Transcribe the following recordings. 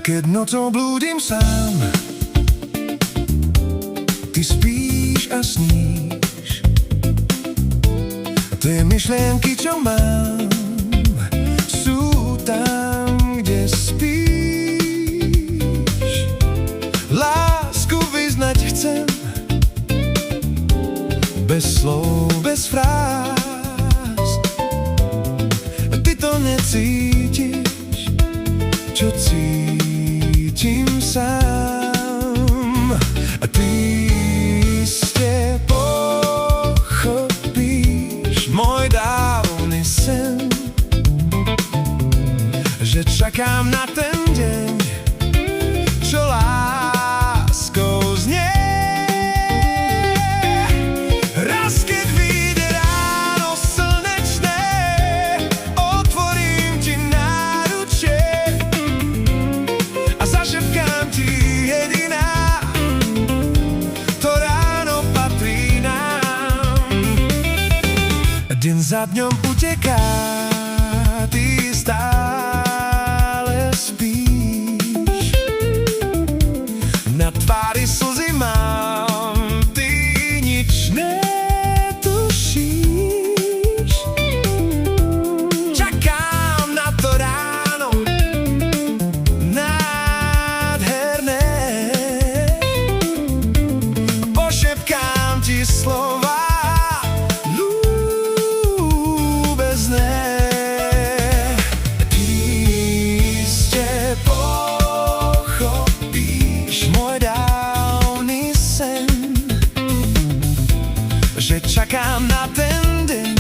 Keď nocou blúdim sám, ty spíš a sníš. Tie myšlienky, čo mám, sú tam, kde spíš. Lásku vyznať chcem, bez slov, bez fráz. Ty to necítiš, čo cítim sám. A ty iste pochopíš môj dávny sen, že čakám na ten deň, čo láskou znie. Raz, keď vyjde ráno slnečné, otvorím ti náručie a zašepkám ti jediná, to ráno patrí nám. Deň za dňom uteká, ty stále spíš. Na tvári slzy mám, ty nič netušíš. Čakám na to ráno nádherné, pošepkám ti slova ľúbezné. Ty iste pochopíš môj dávny sen, že čakám na ten deň,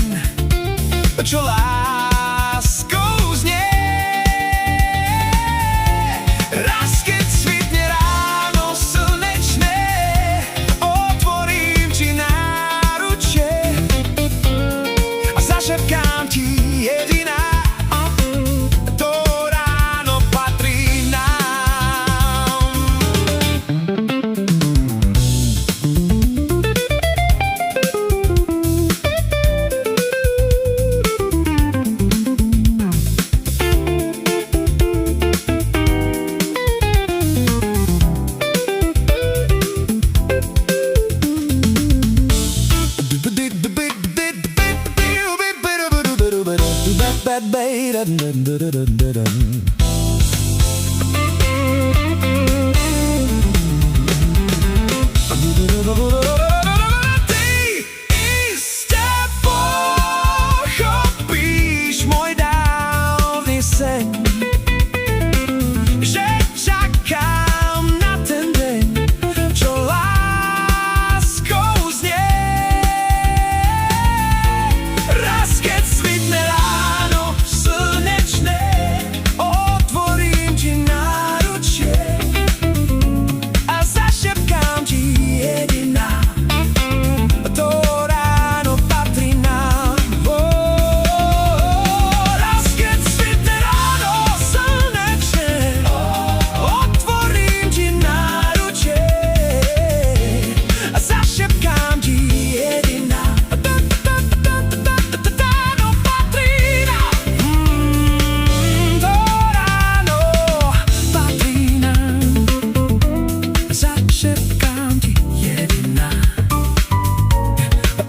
čo láskou znie. Raz, keď svitne ráno slnečné, otvorím ti náručie a zašepkám ti jediná, to ráno patrí nám. Ty iste pochopíš môj dávny sen, že čakám na ten deň, čo láskou znie. Raz, keď svitne ráno slnečné, otvorím ti náručie a zašepkám ti jediná, to ráno patrí nám. Raz, keď svitne ráno slnečné, otvorím ti náručie a zašepkám ti jediná, to ráno patrí nám. To ráno patrí nám, zašepkám ti jediná,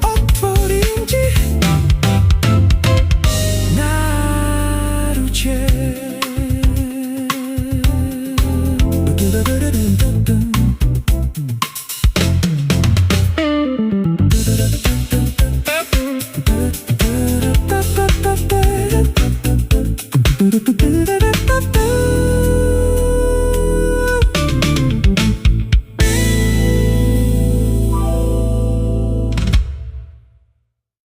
otvorím ti náručie.